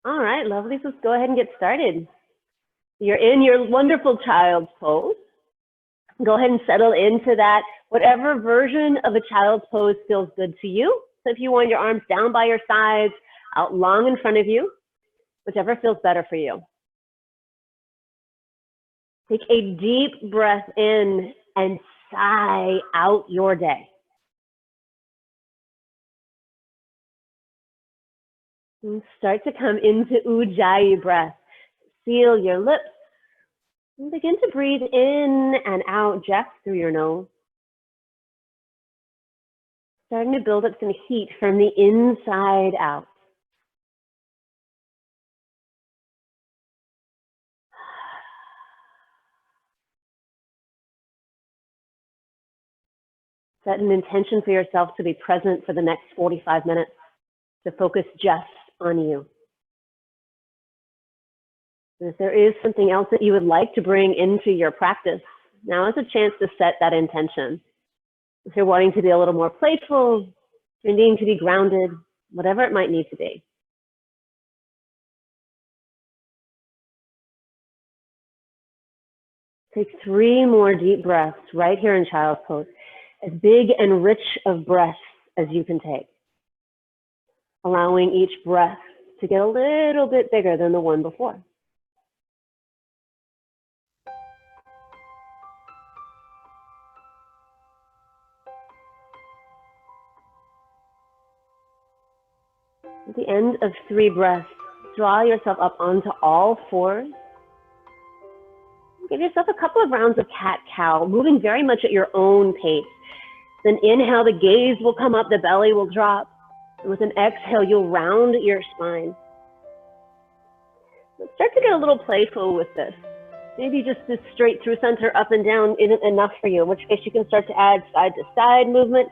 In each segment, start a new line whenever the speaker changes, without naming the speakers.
All right, lovely. So let's go ahead and get started. You're in your wonderful child's pose. Go ahead and settle into that, whatever version of a child's pose feels good to you. So if you want your arms down by your sides, out long in front of you, whichever feels better for you. Take a deep breath in and sigh out your day. And start to come into Ujjayi breath. Seal your lips and begin to breathe in and out just through your nose. Starting to build up some heat from the inside out. Set an intention for yourself to be present for the next 45 minutes, to focus just on you. And if there is something else that you would like to bring into your practice, now is a chance to set that intention. If you're wanting to be a little more playful, if you're needing to be grounded, whatever it might need to be. Take 3 more deep breaths right here in child's pose, as big and rich of breaths as you can take. Allowing each breath to get a little bit bigger than the one before. At the end of 3 breaths, draw yourself up onto all fours. Give yourself a couple of rounds of cat-cow, moving very much at your own pace. Then inhale, the gaze will come up, the belly will drop. And with an exhale, you'll round your spine. Let's start to get a little playful with this. Maybe just this straight through center, up and down isn't enough for you, in which case you can start to add side to side movement,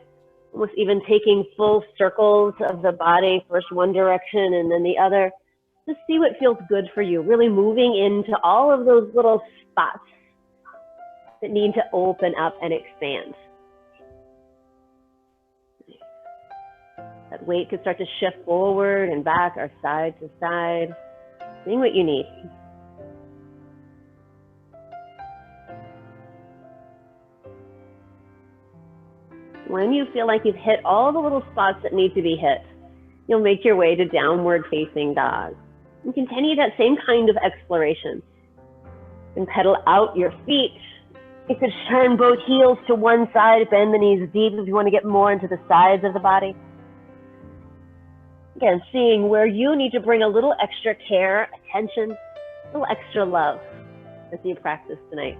almost even taking full circles of the body, first one direction and then the other. Just see what feels good for you, really moving into all of those little spots that need to open up and expand. That weight could start to shift forward and back or side to side, seeing what you need. When you feel like you've hit all the little spots that need to be hit, you'll make your way to downward facing dog. And continue that same kind of exploration. And pedal out your feet. You could turn both heels to one side, bend the knees deep if you want to get more into the sides of the body. Again, seeing where you need to bring a little extra care, attention, a little extra love as you practice tonight.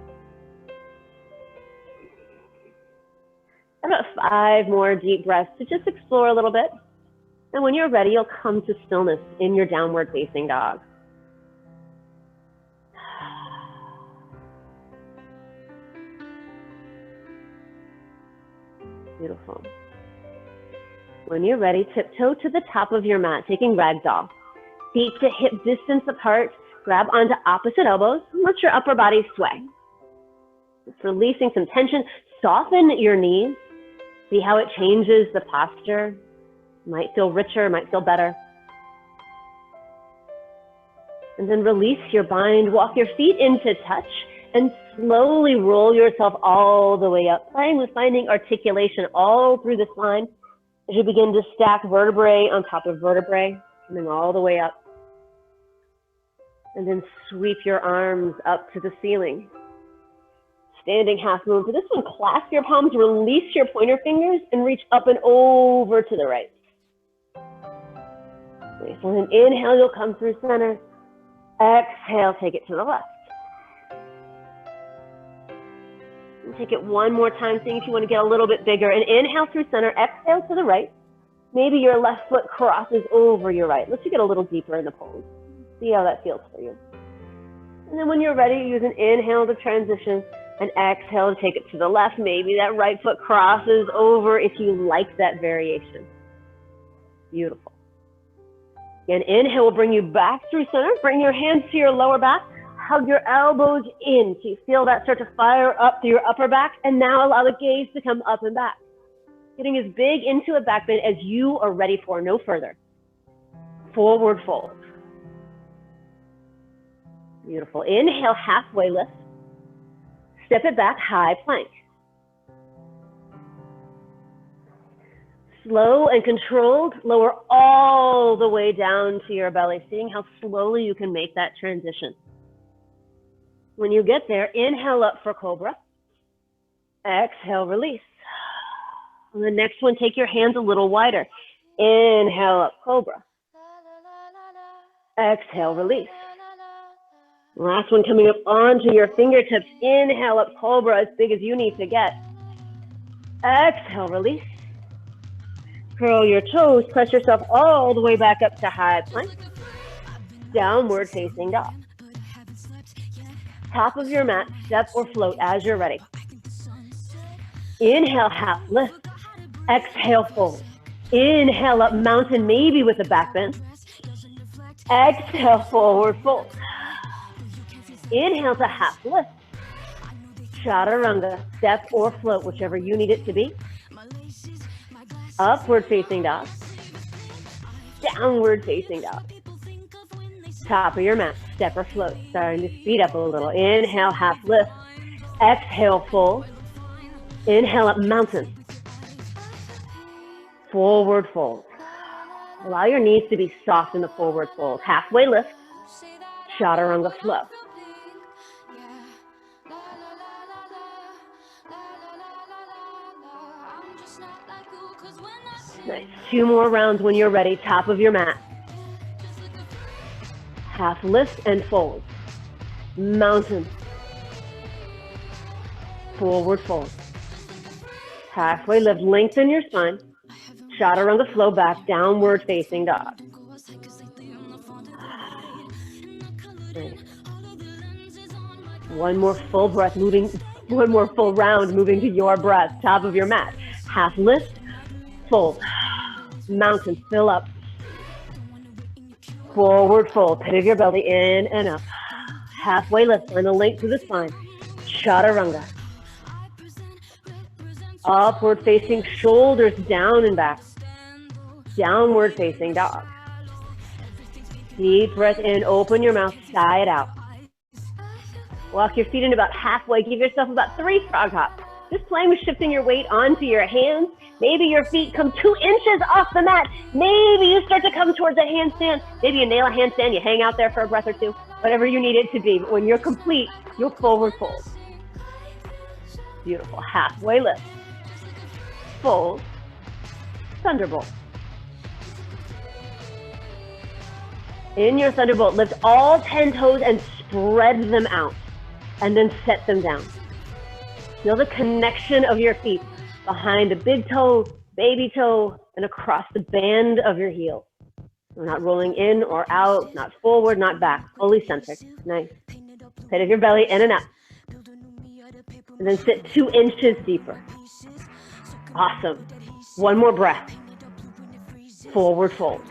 About 5 more deep breaths to just explore a little bit. And when you're ready, you'll come to stillness in your downward facing dog. Beautiful. When you're ready, tiptoe to the top of your mat, taking ragdoll. Feet to hip distance apart, grab onto opposite elbows, and let your upper body sway. Just releasing some tension, soften your knees. See how it changes the posture. Might feel richer, might feel better. And then release your bind, walk your feet into touch, and slowly roll yourself all the way up, playing with finding articulation all through the spine as you begin to stack vertebrae on top of vertebrae, coming all the way up. And then sweep your arms up to the ceiling. Standing half moon. For this one, clasp your palms, release your pointer fingers, and reach up and over to the right. So then inhale, you'll come through center. Exhale, take it to the left. And take it one more time, seeing if you want to get a little bit bigger. And inhale through center, exhale to the right. Maybe your left foot crosses over your right. Let's get a little deeper in the pose. See how that feels for you. And then when you're ready, use an inhale to transition, and exhale to take it to the left. Maybe that right foot crosses over if you like that variation. Beautiful. Again, inhale will bring you back through center. Bring your hands to your lower back. Hug your elbows in so you feel that start to fire up through your upper back. And now allow the gaze to come up and back. Getting as big into a back bend as you are ready for, no further. Forward fold. Beautiful. Inhale, halfway lift. Step it back, high plank. Slow and controlled, lower all the way down to your belly, seeing how slowly you can make that transition. When you get there, inhale up for cobra. Exhale, release. On the next one, take your hands a little wider. Inhale up, cobra. Exhale, release. Last one, coming up onto your fingertips. Inhale up, cobra, as big as you need to get. Exhale, release. Curl your toes, press yourself all the way back up to high plank. Downward facing dog. Top of your mat, step or float as you're ready. Inhale, half lift. Exhale, fold. Inhale up, mountain, maybe with a back bend. Exhale, forward fold. Inhale to half lift. Chaturanga, step or float, whichever you need it to be. Upward facing dog. Downward facing dog. Top of your mat, step or float. Starting to speed up a little. Inhale, half lift. Exhale, fold. Inhale up, mountain. Forward fold. Allow your knees to be soft in the forward fold. Halfway lift. Chaturanga flow. Nice. 2 more rounds when you're ready. Top of your mat. Half lift and fold. Mountain. Forward fold. Halfway lift. Lengthen your spine. Chaturanga flow back. Downward facing dog. Nice. One more full breath moving. One more full round moving to your breath. Top of your mat. Half lift. Fold. Mountain, fill up. Forward fold, pit of your belly in and up. Halfway lift, find the length through the spine. Chaturanga. Upward facing, shoulders down and back. Downward facing dog. Deep breath in, open your mouth, sigh it out. Walk your feet in about halfway, give yourself about 3 frog hops. Just playing with shifting your weight onto your hands. Maybe your feet come 2 inches off the mat. Maybe you start to come towards a handstand. Maybe you nail a handstand, you hang out there for a breath or 2. Whatever you need it to be. But when you're complete, you'll forward fold. Beautiful. Halfway lift. Fold. Thunderbolt. In your thunderbolt, lift all 10 toes and spread them out. And then set them down. Feel the connection of your feet behind the big toe, baby toe, and across the band of your heel. We're not rolling in or out, not forward, not back, fully centered. Nice. Pit of your belly in and up. And then sit 2 inches deeper. Awesome. One more breath. Forward fold.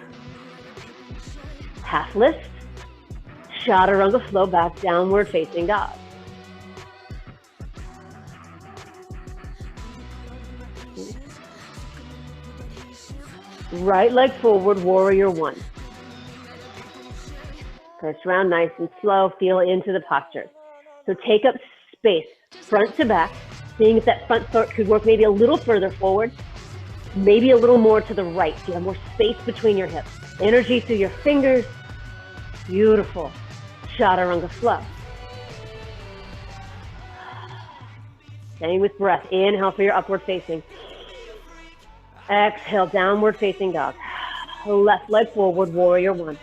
Half lift. Chaturanga flow back, downward facing dog. Right leg forward, warrior 1. First round, nice and slow, feel into the posture. So take up space, front to back, seeing if that front foot could work maybe a little further forward, maybe a little more to the right, so you have more space between your hips. Energy through your fingers, beautiful. Chaturanga flow. Staying with breath, inhale for your upward facing. Exhale, downward facing dog. Left leg forward, warrior 1.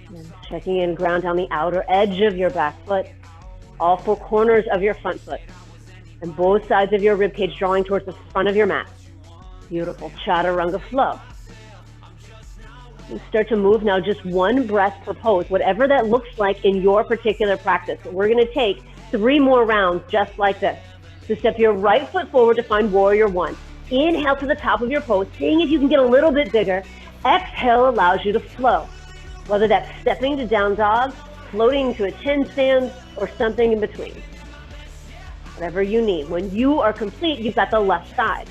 And checking in, ground down the outer edge of your back foot, all 4 corners of your front foot, and both sides of your rib cage drawing towards the front of your mat. Beautiful. Chaturanga flow. And start to move now, just 1 breath per pose, whatever that looks like in your particular practice. We're going to take 3 more rounds just like this. So step your right foot forward to find warrior 1. Inhale to the top of your pose, seeing if you can get a little bit bigger. Exhale allows you to flow. Whether that's stepping to down dog, floating to a chin stand, or something in between. Whatever you need. When you are complete, you've got the left side.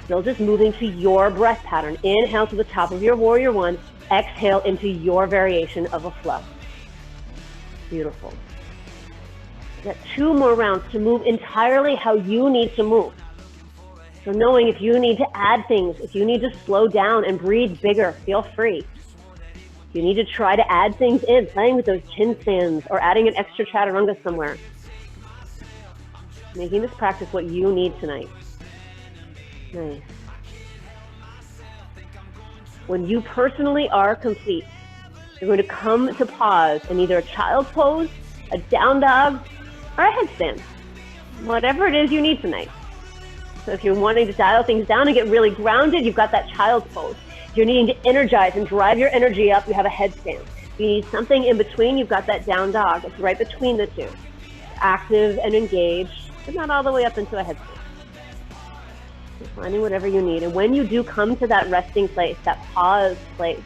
Still just moving to your breath pattern. Inhale to the top of your warrior 1. Exhale into your variation of a flow. Beautiful. You got 2 more rounds to move entirely how you need to move. So knowing if you need to add things, if you need to slow down and breathe bigger, feel free. If you need to try to add things in, playing with those chin stands or adding an extra chaturanga somewhere. Making this practice what you need tonight. Nice. When you personally are complete, you're going to come to pause in either a child's pose, a down dog, or a headstand. Whatever it is you need tonight. So if you're wanting to dial things down and get really grounded, you've got that child's pose. If you're needing to energize and drive your energy up, you have a headstand. If you need something in between, you've got that down dog. It's right between the two. Active and engaged, but not all the way up into a headstand. So finding whatever you need. And when you do come to that resting place, that pause place,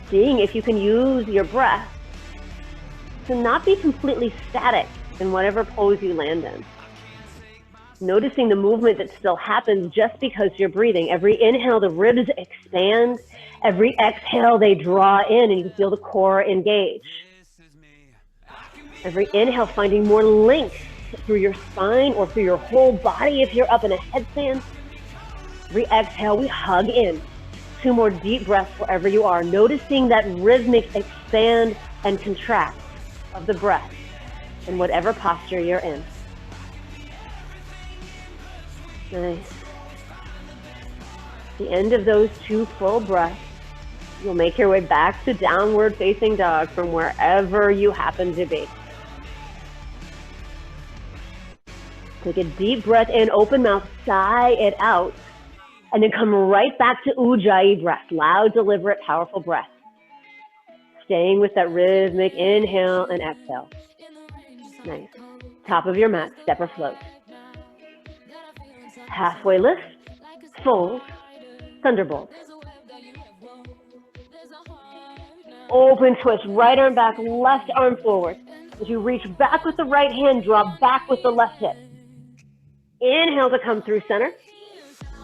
seeing if you can use your breath to not be completely static in whatever pose you land in. Noticing the movement that still happens just because you're breathing. Every inhale, the ribs expand. Every exhale, they draw in and you can feel the core engage. Every inhale, finding more length through your spine or through your whole body if you're up in a headstand. Every exhale, we hug in. 2 more deep breaths wherever you are. Noticing that rhythmic expand and contract of the breath in whatever posture you're in. Nice. At the end of those 2 full breaths, you'll make your way back to downward facing dog from wherever you happen to be. Take a deep breath in, open mouth, sigh it out, and then come right back to Ujjayi breath, loud, deliberate, powerful breath. Staying with that rhythmic inhale and exhale. Nice. Top of your mat, step or float. Halfway lift, fold, thunderbolt. Open twist, right arm back, left arm forward. As you reach back with the right hand, drop back with the left hip. Inhale to come through center.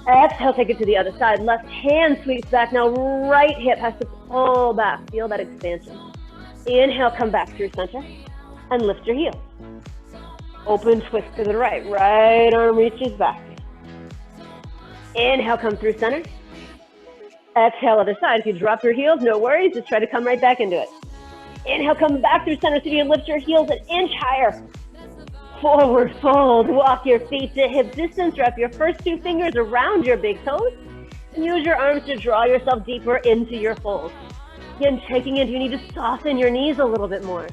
Exhale, take it to the other side. Left hand sweeps back. Now right hip has to pull back. Feel that expansion. Inhale, come back through center and lift your heel. Open twist to the right. Right arm reaches back. Inhale, come through center. Exhale, other side. If you drop your heels, no worries. Just try to come right back into it. Inhale, come back through center so you can lift your heels an inch higher. Forward fold. Walk your feet to hip distance. Wrap your first 2 fingers around your big toes. And use your arms to draw yourself deeper into your fold. Again, checking in. You need to soften your knees a little bit more.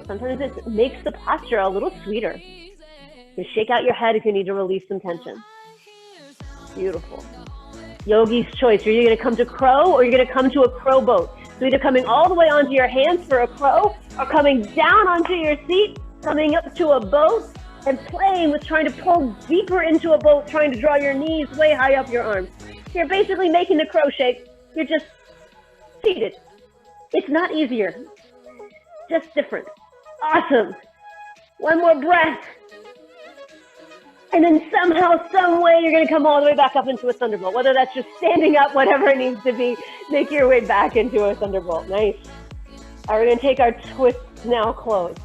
Sometimes it makes the posture a little sweeter. You shake out your head if you need to release some tension. Beautiful. Yogi's choice. You're either going to come to crow or you're going to come to a crow boat. So either coming all the way onto your hands for a crow or coming down onto your seat, coming up to a boat and playing with trying to pull deeper into a boat, trying to draw your knees way high up your arms. You're basically making the crow shape. You're just seated. It's not easier, just different. Awesome. 1 more breath. And then somehow, some way, you're going to come all the way back up into a thunderbolt. Whether that's just standing up, whatever it needs to be, make your way back into a thunderbolt. Nice. All right, we're going to take our twists now closed.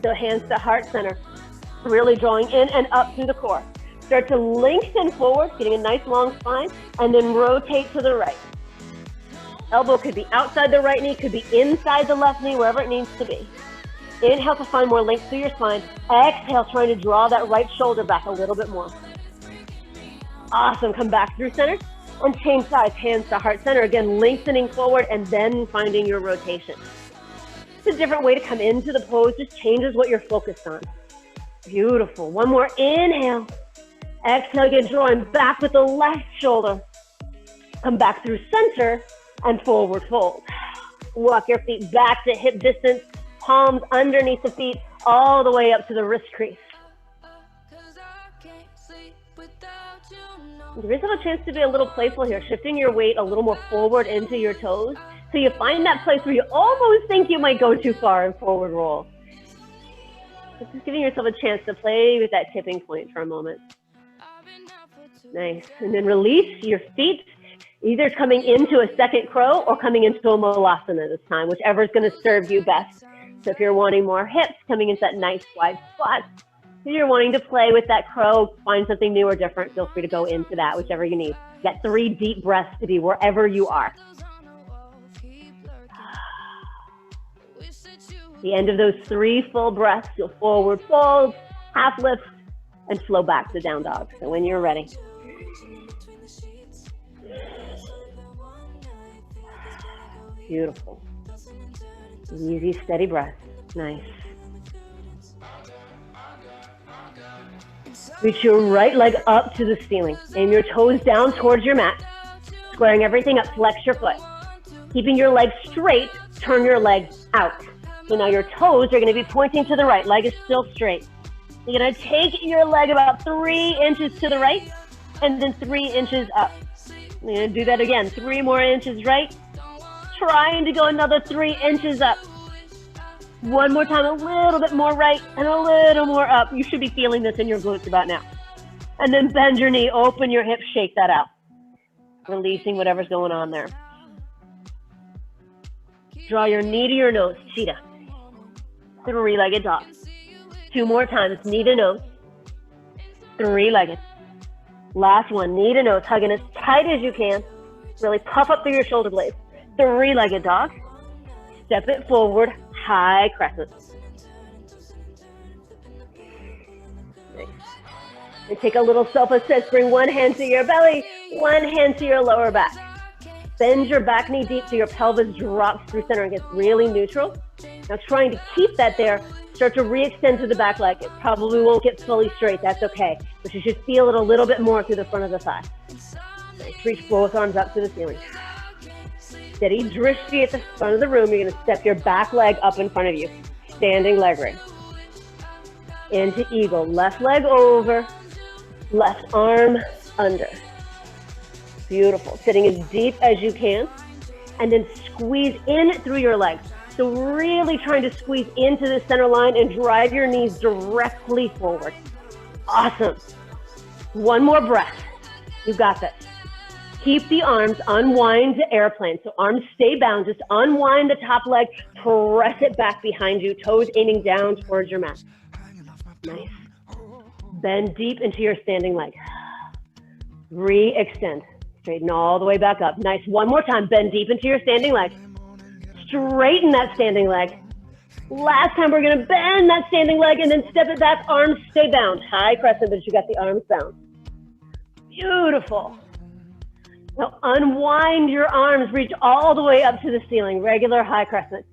So hands to heart center, really drawing in and up through the core. Start to lengthen forward, getting a nice long spine, and then rotate to the right. Elbow could be outside the right knee, could be inside the left knee, wherever it needs to be. Inhale to find more length through your spine. Exhale, trying to draw that right shoulder back a little bit more. Awesome. Come back through center and change sides. Hands to heart center. Again, lengthening forward and then finding your rotation. It's a different way to come into the pose. Just changes what you're focused on. Beautiful. 1 more. Inhale. Exhale, again, drawing back with the left shoulder. Come back through center and forward fold. Walk your feet back to hip distance. Palms underneath the feet, all the way up to the wrist crease. There is a chance to be a little playful here, shifting your weight a little more forward into your toes. So you find that place where you almost think you might go too far and forward roll. Just giving yourself a chance to play with that tipping point for a moment. Nice. And then release your feet. Either coming into a second crow or coming into a malasana this time, whichever is going to serve you best. So if you're wanting more hips, coming into that nice wide squat. If you're wanting to play with that crow, find something new or different, feel free to go into that, whichever you need. Get 3 deep breaths to be wherever you are. The end of those 3 full breaths, you'll forward fold, half lift, and flow back to down dog. So when you're ready. Beautiful. Easy, steady breath. Nice. Reach your right leg up to the ceiling. Aim your toes down towards your mat. Squaring everything up, flex your foot. Keeping your legs straight, turn your legs out. So now your toes are going to be pointing to the right. Leg is still straight. You're going to take your leg about 3 inches to the right and then 3 inches up. You're going to do that again. 3 more inches right. Trying to go another 3 inches up. One more time, a little bit more right and a little more up. You should be feeling this in your glutes about now. And then bend your knee, open your hips, shake that out. Releasing whatever's going on there. Draw your knee to your nose, cheetah. 3-legged dog. 2 more times, knee to nose. 3-legged. Last one, knee to nose, hugging as tight as you can. Really puff up through your shoulder blades. 3-legged dog. Step it forward, high crescent. Nice. And take a little self-assist. Bring one hand to your belly, one hand to your lower back. Bend your back knee deep so your pelvis drops through center and gets really neutral. Now trying to keep that there, start to re-extend to the back leg. It probably won't get fully straight, that's okay. But you should feel it a little bit more through the front of the thigh. Nice. Reach both arms up to the ceiling. Steady drishti at the front of the room. You're going to step your back leg up in front of you. Standing leg raise. Into eagle. Left leg over. Left arm under. Beautiful. Sitting as deep as you can. And then squeeze in through your legs. So really trying to squeeze into the center line and drive your knees directly forward. Awesome. One more breath. You got this. Keep the arms, unwind the airplane. So arms stay bound, just unwind the top leg, press it back behind you, toes aiming down towards your mat. Nice. Bend deep into your standing leg. Re-extend, straighten all the way back up. Nice, one more time, bend deep into your standing leg. Straighten that standing leg. Last time we're gonna bend that standing leg and then step it back, arms stay bound. High crescent, but you got the arms bound. Beautiful. Now unwind your arms, reach all the way up to the ceiling, regular high crescent.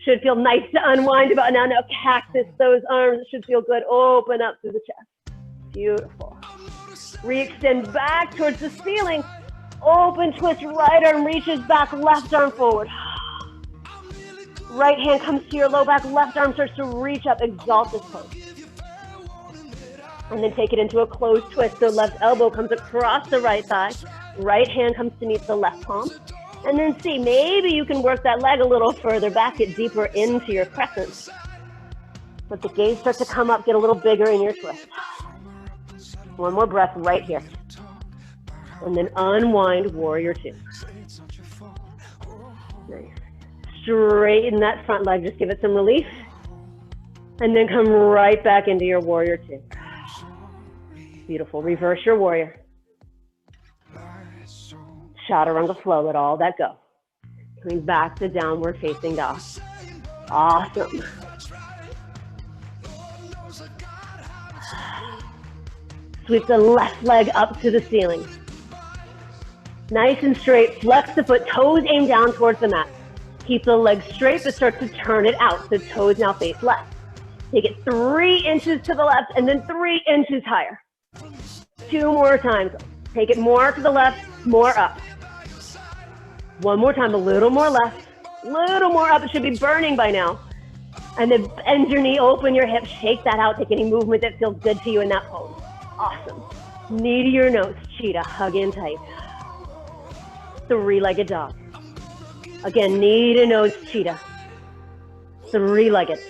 Should feel nice to unwind about now. Now cactus those arms, it should feel good. Open up through the chest. Beautiful. Re-extend back towards the ceiling. Open twist, right arm reaches back, left arm forward. Right hand comes to your low back, left arm starts to reach up, exalt this pose. And then take it into a closed twist. So left elbow comes across the right thigh. Right hand comes to meet the left palm. And then see, maybe you can work that leg a little further back, get deeper into your crescent. Let the gaze start to come up, get a little bigger in your twist. One more breath right here. And then unwind warrior 2. Nice. Straighten that front leg, just give it some relief. And then come right back into your warrior 2. Beautiful, reverse your warrior. Chaturanga flow, let all that go. Coming back to downward facing dog. Awesome. Sweep the left leg up to the ceiling. Nice and straight, flex the foot, toes aim down towards the mat. Keep the leg straight, but start to turn it out. So toes now face left. Take it 3 inches to the left and then 3 inches higher. 2 more times. Take it more to the left, more up. One more time, a little more left, little more up. It should be burning by now. And then bend your knee, open your hips, shake that out. Take any movement that feels good to you in that pose. Awesome. Knee to your nose, cheetah, hug in tight. 3-legged dog. Again, knee to nose, cheetah. 3-legged.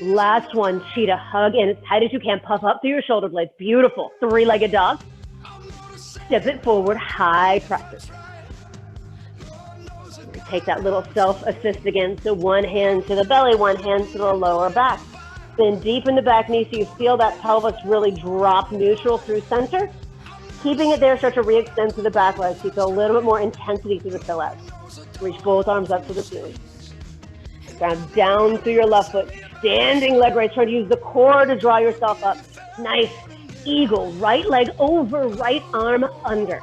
Last one, cheetah, hug in as tight as you can. Puff up through your shoulder blades. Beautiful. 3-legged dog. Step it forward, high crescent. Take that little self-assist again. So one hand to the belly, one hand to the lower back. Then deep in the back knee so you feel that pelvis really drop neutral through center. Keeping it there, start to re-extend through the back legs. So you feel a little bit more intensity through the fill out. Reach both arms up to the ceiling. Grab down through your left foot. Standing leg raise. Try to use the core to draw yourself up. Nice eagle. Right leg over, right arm under.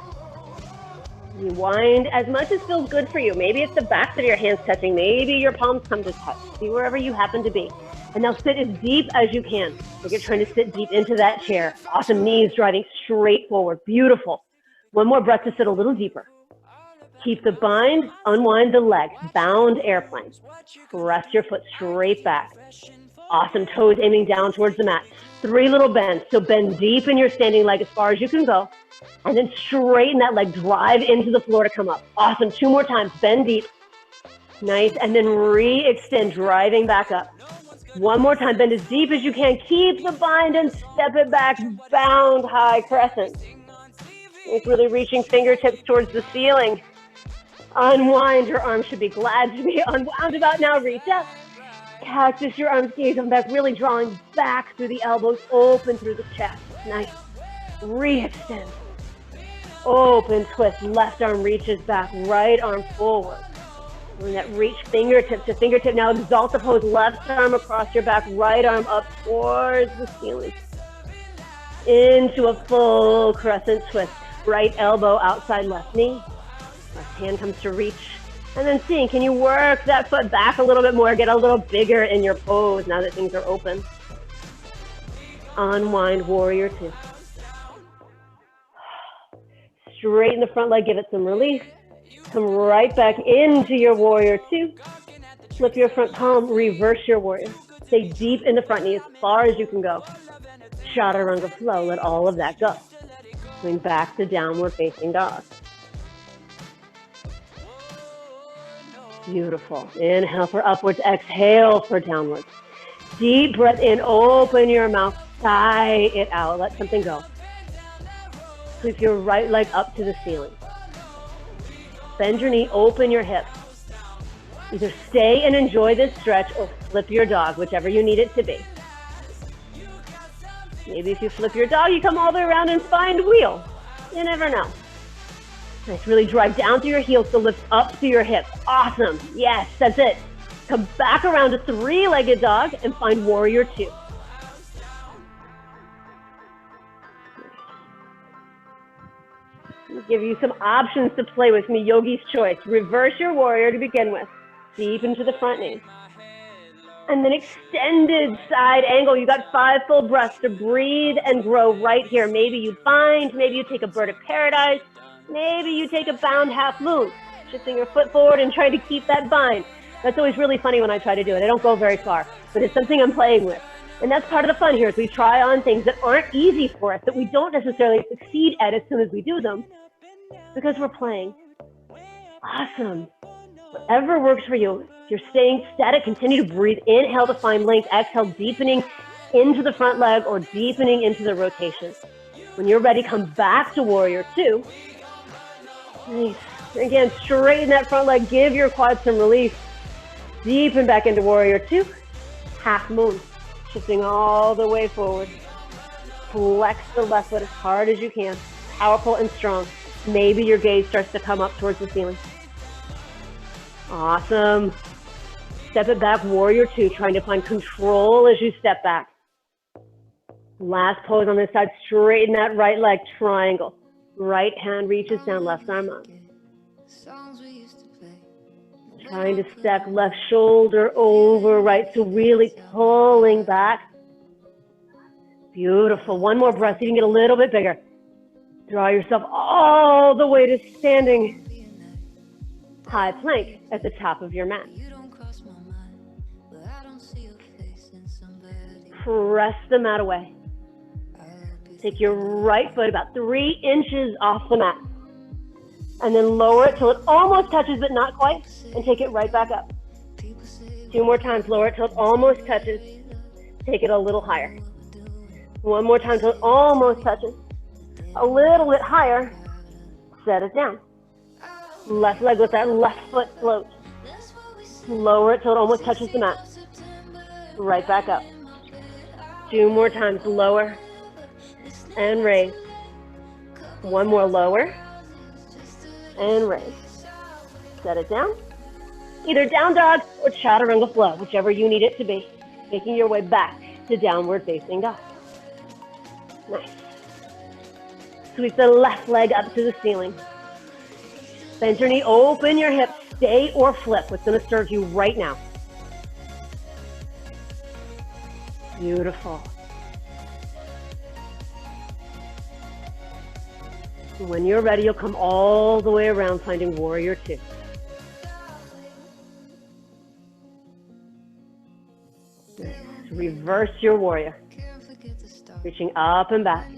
You wind as much as feels good for you. Maybe it's the backs of your hands touching. Maybe your palms come to touch. See wherever you happen to be. And now sit as deep as you can. Like you're trying to sit deep into that chair. Awesome. Knees driving straight forward. Beautiful. One more breath to sit a little deeper. Keep the bind, unwind the leg. Bound airplane. Press your foot straight back. Awesome. Toes aiming down towards the mat. 3 little bends. So bend deep in your standing leg as far as you can go. And then straighten that leg. Drive into the floor to come up. Awesome. 2 more times. Bend deep. Nice. And then re-extend, driving back up. 1 more time. Bend as deep as you can. Keep the bind and step it back. Bound high crescent. It's really reaching fingertips towards the ceiling. Unwind. Your arms should be glad to be unwound about now. Reach up. Cactus your arms, gaze them back, really drawing back through the elbows, open through the chest. Nice. Re-extend. Open twist. Left arm reaches back, right arm forward. And that reach fingertip to fingertip. Now exalt the pose. Left arm across your back, right arm up towards the ceiling. Into a full crescent twist. Right elbow outside left knee. Left hand comes to reach. And then seeing, can you work that foot back a little bit more, get a little bigger in your pose now that things are open. Unwind, warrior 2. Straighten the front leg, give it some relief. Come right back into your warrior 2. Flip your front palm, reverse your warrior. Stay deep in the front knee as far as you can go. Chaturanga flow, let all of that go. Going back to downward facing dog. Beautiful. Inhale for upwards, exhale for downwards. Deep breath in, open your mouth, sigh it out, let something go. Sweep your right leg up to the ceiling. Bend your knee, open your hips. Either stay and enjoy this stretch or flip your dog, whichever you need it to be. Maybe if you flip your dog, you come all the way around and find wheel. You never know. Nice, really drive down through your heels to lift up through your hips. Awesome, yes, that's it. Come back around to 3-legged dog and find warrior 2. I'll give you some options to play with me, yogi's choice. Reverse your warrior to begin with, deep into the front knee. And then extended side angle. You got 5 full breaths to breathe and grow right here. Maybe you bind, maybe you take a bird of paradise. Maybe you take a bound half moon, shifting your foot forward and trying to keep that bind. That's always really funny when I try to do it. I don't go very far, but it's something I'm playing with. And that's part of the fun here is we try on things that aren't easy for us, that we don't necessarily succeed at as soon as we do them, because we're playing. Awesome. Whatever works for you. If you're staying static, continue to breathe. Inhale to find length. Exhale, deepening into the front leg or deepening into the rotation. When you're ready, come back to warrior 2. Nice. Again, straighten that front leg. Give your quads some relief. Deepen back into warrior 2. Half moon. Shifting all the way forward. Flex the left foot as hard as you can. Powerful and strong. Maybe your gaze starts to come up towards the ceiling. Awesome. Step it back, warrior 2. Trying to find control as you step back. Last pose on this side. Straighten that right leg. Triangle. Right hand reaches down, left arm up. Trying to stack left shoulder over right, so really pulling back. Beautiful. One more breath, so you can get a little bit bigger. Draw yourself all the way to standing high plank at the top of your mat. Press the mat away. Take your right foot about 3 inches off the mat. And then lower it till it almost touches, but not quite. And take it right back up. 2 more times. Lower it till it almost touches. Take it a little higher. 1 more time till it almost touches. A little bit higher. Set it down. Left leg with that left foot float. Lower it till it almost touches the mat. Right back up. 2 more times. Lower and raise. 1 more. Lower and raise. Set it down. Either down dog or chaturanga flow, whichever you need it to be. Making your way back to downward facing dog. Nice. Sweep the left leg up to the ceiling. Bend your knee, open your hips, stay or flip. What's going to serve you right now? Beautiful. When you're ready, you'll come all the way around, finding warrior 2. Reverse your warrior. Reaching up and back.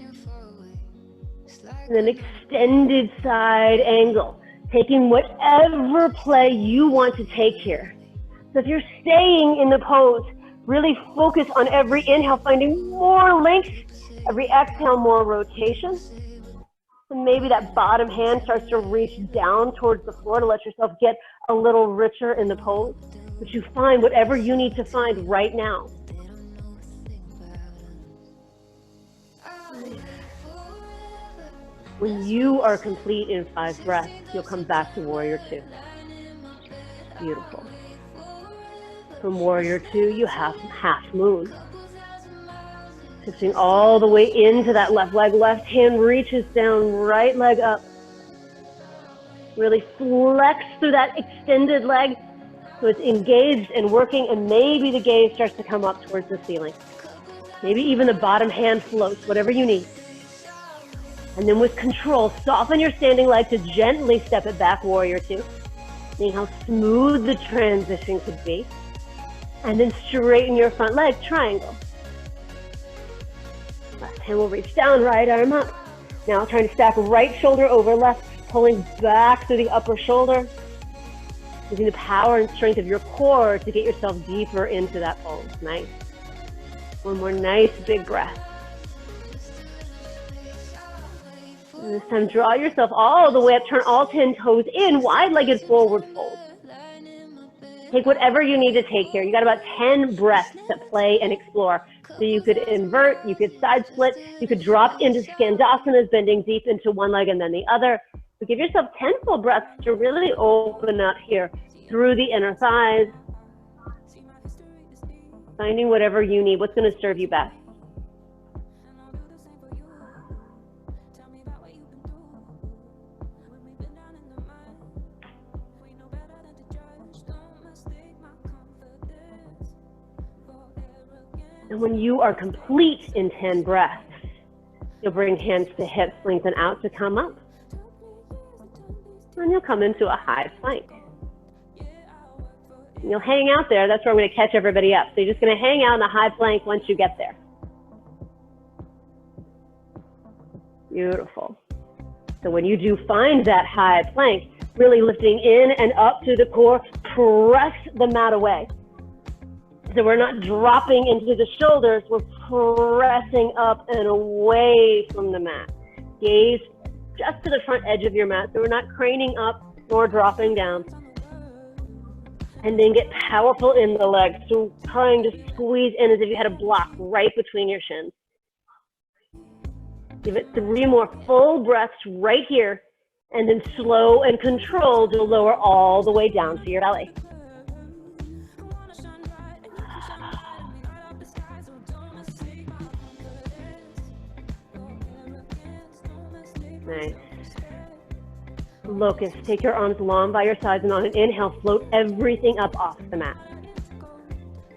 And then extended side angle. Taking whatever play you want to take here. So if you're staying in the pose, really focus on every inhale, finding more length. Every exhale, more rotation. And maybe that bottom hand starts to reach down towards the floor to let yourself get a little richer in the pose. But you find whatever you need to find right now. When you are complete in 5 breaths, you'll come back to warrior 2. Beautiful. From warrior 2, you have half moon. Shifting all the way into that left leg. Left hand reaches down, right leg up. Really flex through that extended leg so it's engaged and working, and maybe the gaze starts to come up towards the ceiling. Maybe even the bottom hand floats, whatever you need. And then with control, soften your standing leg to gently step it back, warrior 2. Seeing how smooth the transition could be. And then straighten your front leg, triangle. Left hand will reach down, right arm up. Now trying to stack right shoulder over left, pulling back through the upper shoulder. Using the power and strength of your core to get yourself deeper into that pose. Nice. One more nice big breath. And this time, draw yourself all the way up, turn all 10 toes in, wide-legged forward fold. Take whatever you need to take here. You got about 10 breaths to play and explore. So you could invert, you could side split, you could drop into Skandasanas, bending deep into one leg and then the other. So give yourself 10 full breaths to really open up here through the inner thighs. Finding whatever you need, what's going to serve you best. And when you are complete in 10 breaths, you'll bring hands to hips, lengthen out to come up. And you'll come into a high plank. And you'll hang out there. That's where I'm going to catch everybody up. So you're just going to hang out in a high plank once you get there. Beautiful. So when you do find that high plank, really lifting in and up through the core, press the mat away. So we're not dropping into the shoulders, we're pressing up and away from the mat. Gaze just to the front edge of your mat, so we're not craning up nor dropping down. And then get powerful in the legs, so trying to squeeze in as if you had a block right between your shins. Give it 3 more full breaths right here, and then slow and controlled, you'll lower all the way down to your belly. Nice. Locust, take your arms long by your sides, and on an inhale, float everything up off the mat.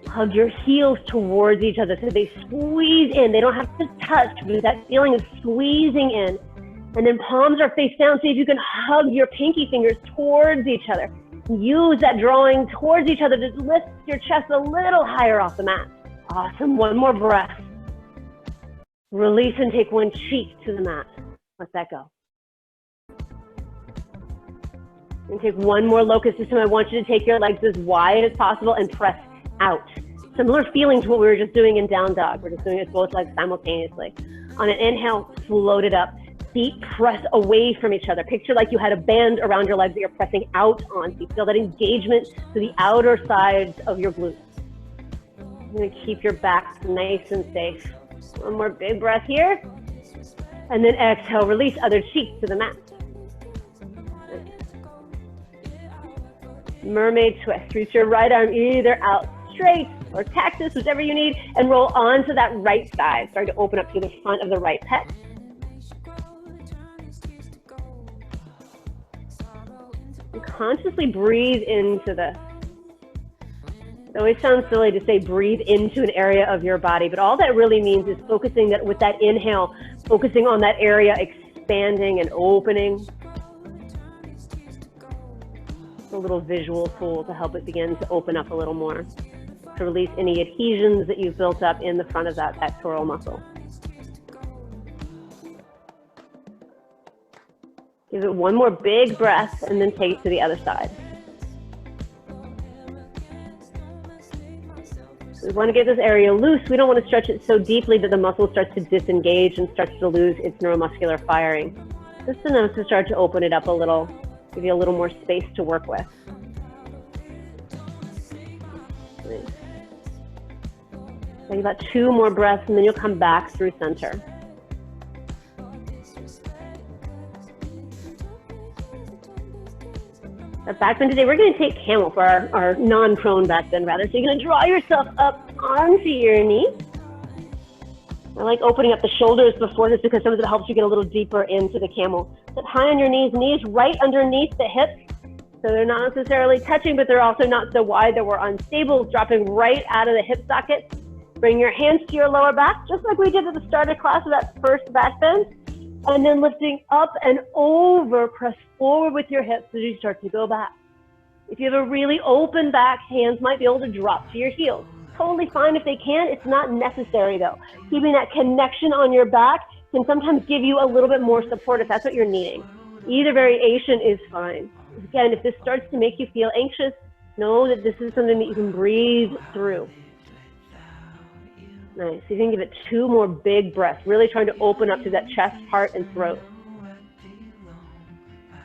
Hug your heels towards each other so they squeeze in. They don't have to touch, but that feeling of squeezing in. And then palms are face down. See if you can hug your pinky fingers towards each other. Use that drawing towards each other to lift your chest a little higher off the mat. Awesome. One more breath. Release and take one cheek to the mat. Let that go. And take one more locust. This time I want you to take your legs as wide as possible and press out. Similar feeling to what we were just doing in down dog. We're just doing it both legs simultaneously. On an inhale, float it up. deep press away from each other. Picture like you had a band around your legs that you're pressing out on. So you feel that engagement to the outer sides of your glutes. You're gonna keep your back nice and safe. One more big breath here. And then exhale, release other cheek to the mat. Mermaid twist. Reach your right arm either out straight or cactus, whichever you need, and roll onto that right side. Start to open up to the front of the right pec. And consciously breathe into this. It always sounds silly to say breathe into an area of your body, but all that really means is focusing that with that inhale, focusing on that area, expanding and opening. It's a little visual tool to help it begin to open up a little more, to release any adhesions that you've built up in the front of that pectoral muscle. Give it one more big breath and then take it to the other side. We want to get this area loose. We don't want to stretch it so deeply that the muscle starts to disengage and starts to lose its neuromuscular firing. Just enough to start to open it up a little, give you a little more space to work with. Nice. Take about 2 more breaths and then you'll come back through center. Our back bend today, we're going to take camel for our non-prone back bend rather. So you're going to draw yourself up onto your knee. I like opening up the shoulders before this because sometimes it helps you get a little deeper into the camel. Sit high on your knees right underneath the hips. So they're not necessarily touching, but they're also not so wide that we're unstable, dropping right out of the hip socket. Bring your hands to your lower back, just like we did at the start of class of that first back bend. And then lifting up and over, press forward with your hips as you start to go back. If you have a really open back, hands might be able to drop to your heels. Totally fine if they can. It's not necessary though. Keeping that connection on your back can sometimes give you a little bit more support if that's what you're needing. Either variation is fine. Again, if this starts to make you feel anxious, know that this is something that you can breathe through. Nice. You can give it 2 more big breaths, really trying to open up to that chest, heart, and throat.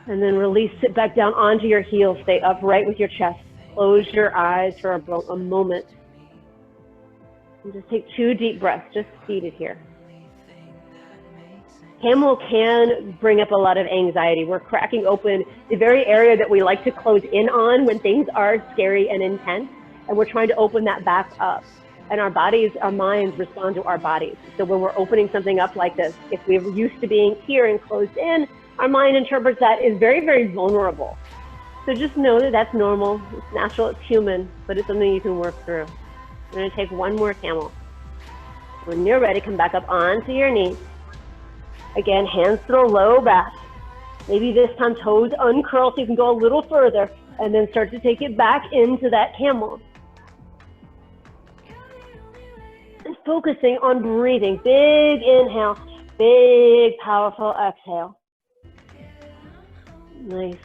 And then release, sit back down onto your heels, stay upright with your chest. Close your eyes for a moment. And just take 2 deep breaths, just seated here. Camel can bring up a lot of anxiety. We're cracking open the very area that we like to close in on when things are scary and intense, and we're trying to open that back up. And our bodies, our minds respond to our bodies. So when we're opening something up like this, if we're used to being here and closed in, our mind interprets that as very, very vulnerable. So just know that that's normal, it's natural, it's human, but it's something you can work through. We're gonna take 1 more camel. When you're ready, come back up onto your knees. Again, hands to the low back. Maybe this time toes uncurl so you can go a little further and then start to take it back into that camel. And focusing on breathing. Big inhale, big powerful exhale. Nice.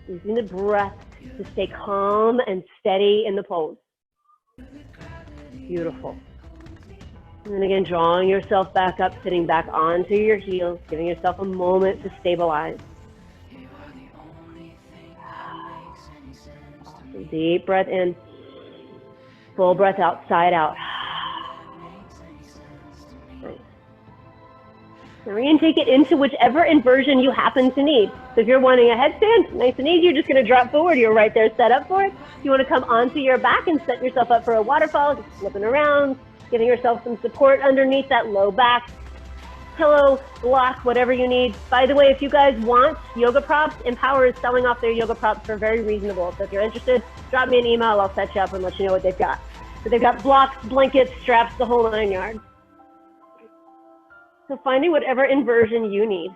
Using the breath to stay calm and steady in the pose. Beautiful. And then again, drawing yourself back up, sitting back onto your heels, giving yourself a moment to stabilize. Awesome. Deep breath in. Full breath out, side out. Nice. Now we're going to take it into whichever inversion you happen to need. So if you're wanting a headstand, nice and easy, you're just going to drop forward. You're right there set up for it. If you want to come onto your back and set yourself up for a waterfall, just flipping around, giving yourself some support underneath that low back, pillow, block, whatever you need. By the way, if you guys want yoga props, Empower is selling off their yoga props for very reasonable. So if you're interested, drop me an email. I'll set you up and let you know what they've got. So they've got blocks, blankets, straps, the whole 9 yards. So finding whatever inversion you need.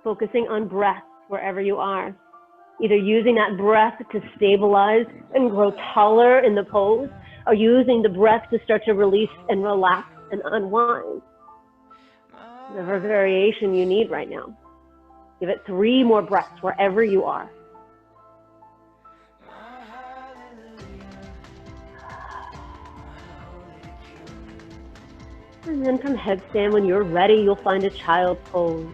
Focusing on breath wherever you are. Either using that breath to stabilize and grow taller in the pose, or using the breath to start to release and relax and unwind. Whatever variation you need right now. Give it 3 more breaths wherever you are. And then from headstand, when you're ready, you'll find a child's pose.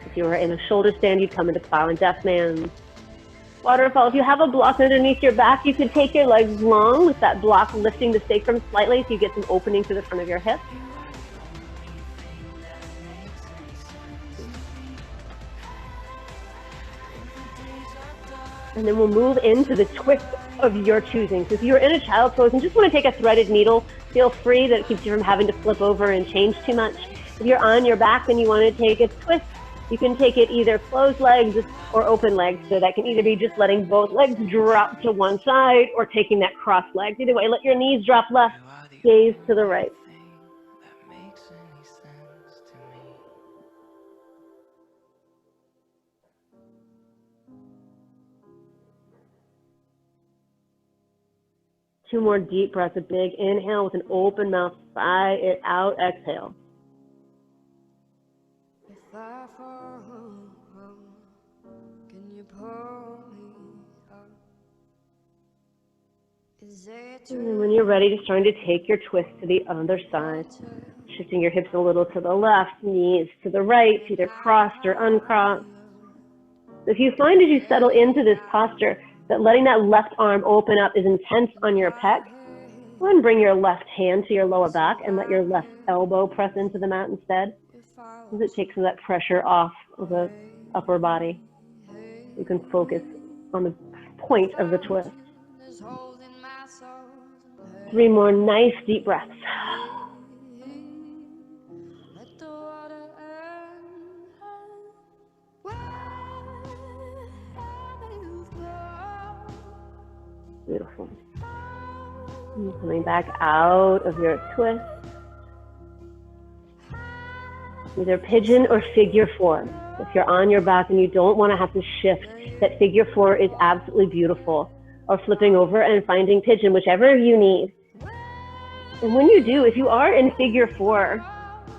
If you were in a shoulder stand, you'd come into plow and deaf man. Waterfall, if you have a block underneath your back, you could take your legs long with that block lifting the sacrum slightly so you get some opening to the front of your hip. And then we'll move into the twist of your choosing. So if you're in a child's pose and just want to take a threaded needle, feel free. That keeps you from having to flip over and change too much. If you're on your back and you want to take a twist, you can take it either closed legs or open legs. So that can either be just letting both legs drop to one side or taking that cross leg. Either way, let your knees drop left, gaze to the right. Two more deep breaths, a big inhale with an open mouth, sigh it out, exhale.
If I fall, can you pull me up?
And when you're ready, just starting to take your twist to the other side. Shifting your hips a little to the left, knees to the right, either crossed or uncrossed. If you find as you settle into this posture that letting that left arm open up is intense on your pec, go ahead and bring your left hand to your lower back and let your left elbow press into the mat instead, as it takes some of that pressure off of the upper body. You can focus on the point of the twist. 3 more nice deep breaths. Beautiful. And coming back out of your twist. Either pigeon or figure 4. If you're on your back and you don't want to have to shift, that figure 4 is absolutely beautiful. Or flipping over and finding pigeon, whichever you need. And when you do, if you are in figure 4,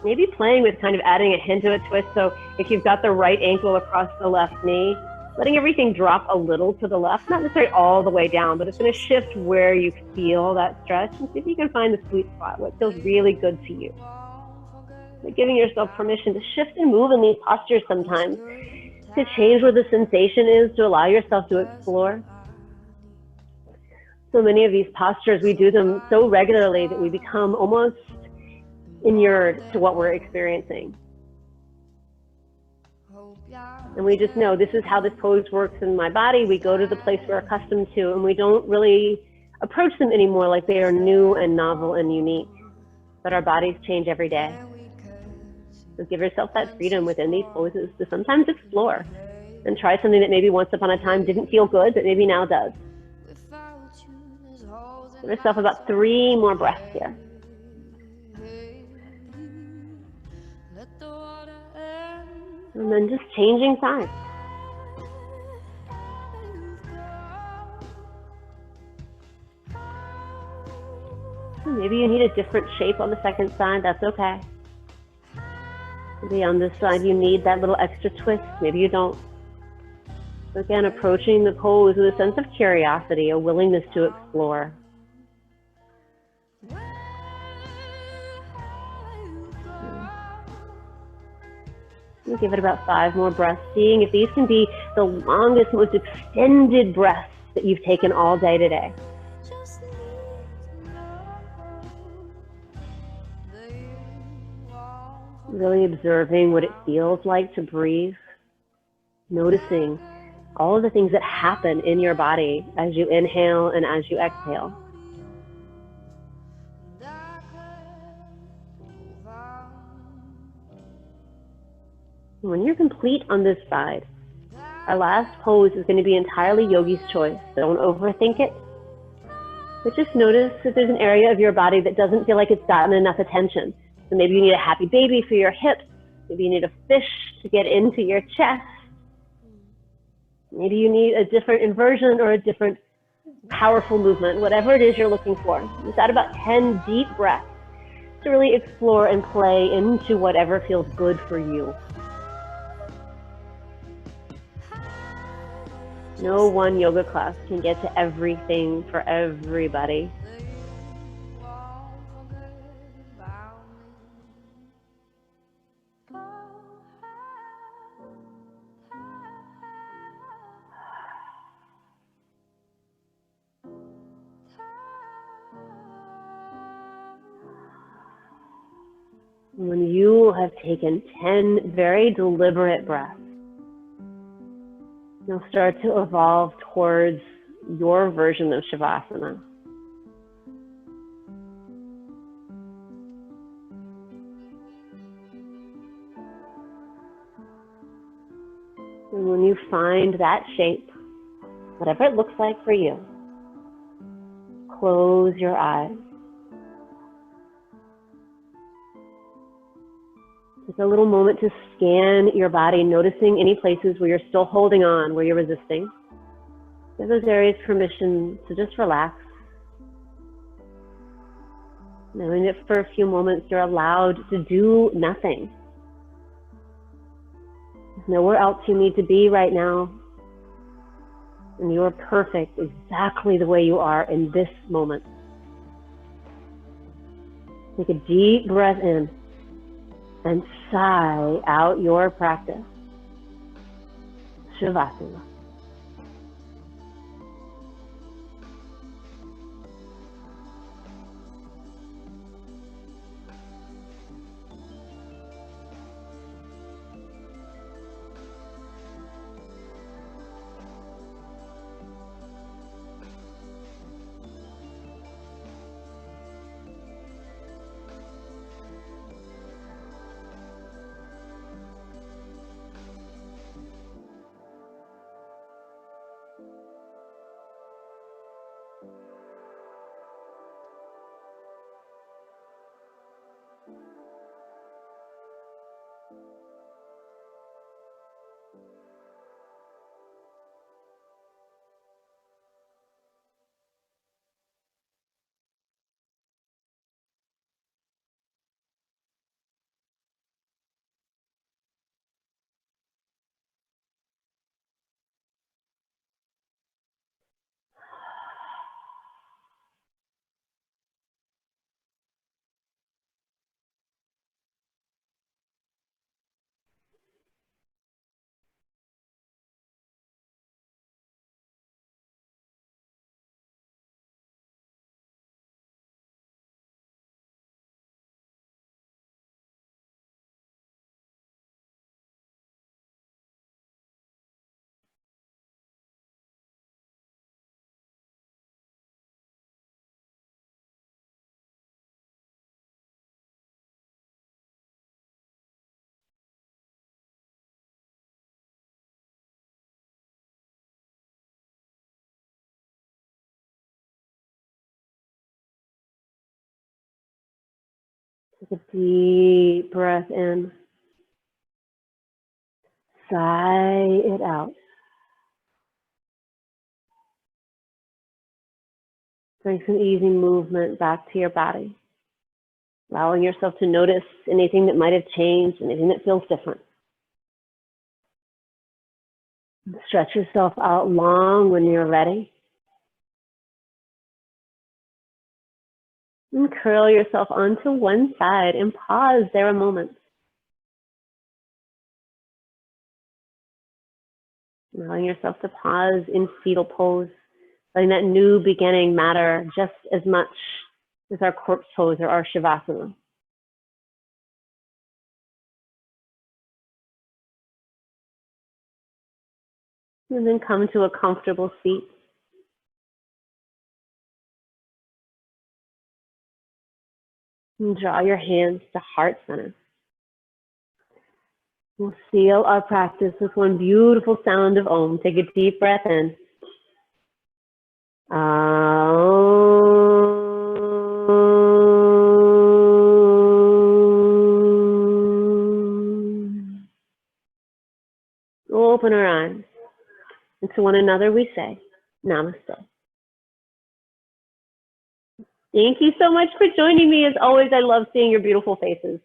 maybe playing with kind of adding a hint of a twist. So if you've got the right ankle across the left knee, letting everything drop a little to the left, not necessarily all the way down, but it's going to shift where you feel that stretch and see if you can find the sweet spot, what feels really good to you. Like giving yourself permission to shift and move in these postures sometimes, to change where the sensation is, to allow yourself to explore. So many of these postures, we do them so regularly that we become almost inured to what we're experiencing. And we just know this is how this pose works in my body. We go to the place we're accustomed to, and we don't really approach them anymore like they are new and novel and unique. But our bodies change every day. So give yourself that freedom within these poses to sometimes explore and try something that maybe once upon a time didn't feel good, but maybe now does. Give yourself about 3 more breaths here. And then just changing sides. Maybe you need a different shape on the second side, that's okay. Maybe on this side you need that little extra twist, maybe you don't. So again, approaching the pose with a sense of curiosity, a willingness to explore. We'll give it about 5 more breaths, seeing if these can be the longest, most extended breaths that you've taken all day today. Really observing what it feels like to breathe, noticing all of the things that happen in your body as you inhale and as you exhale. When you're complete on this side, our last pose is going to be entirely yogi's choice. Don't overthink it, but just notice if there's an area of your body that doesn't feel like it's gotten enough attention. So maybe you need a happy baby for your hips. Maybe you need a fish to get into your chest. Maybe you need a different inversion or a different powerful movement, whatever it is you're looking for. Just add about 10 deep breaths to really explore and play into whatever feels good for you. No one yoga class can get to everything for everybody. When you have taken 10 very deliberate breaths, you'll start to evolve towards your version of Shavasana. And when you find that shape, whatever it looks like for you, close your eyes. Take a little moment to scan your body, noticing any places where you're still holding on, where you're resisting. Give those areas permission to just relax. Knowing that for a few moments you're allowed to do nothing. There's nowhere else you need to be right now. And you're perfect exactly the way you are in this moment. Take a deep breath in and sigh out your practice. Shavasana. Take a deep breath in. Sigh it out. Bring some easy movement back to your body. Allowing yourself to notice anything that might have changed, anything that feels different. Stretch yourself out long when you're ready. And curl yourself onto one side and pause there a moment. Allowing yourself to pause in fetal pose, letting that new beginning matter just as much as our corpse pose or our Shavasana. And then come to a comfortable seat. And draw your hands to heart center. We'll seal our practice with one beautiful sound of Om. Take a deep breath in. Open our eyes. And to one another we say, Namaste. Thank you so much for joining me. As always, I love seeing your beautiful faces.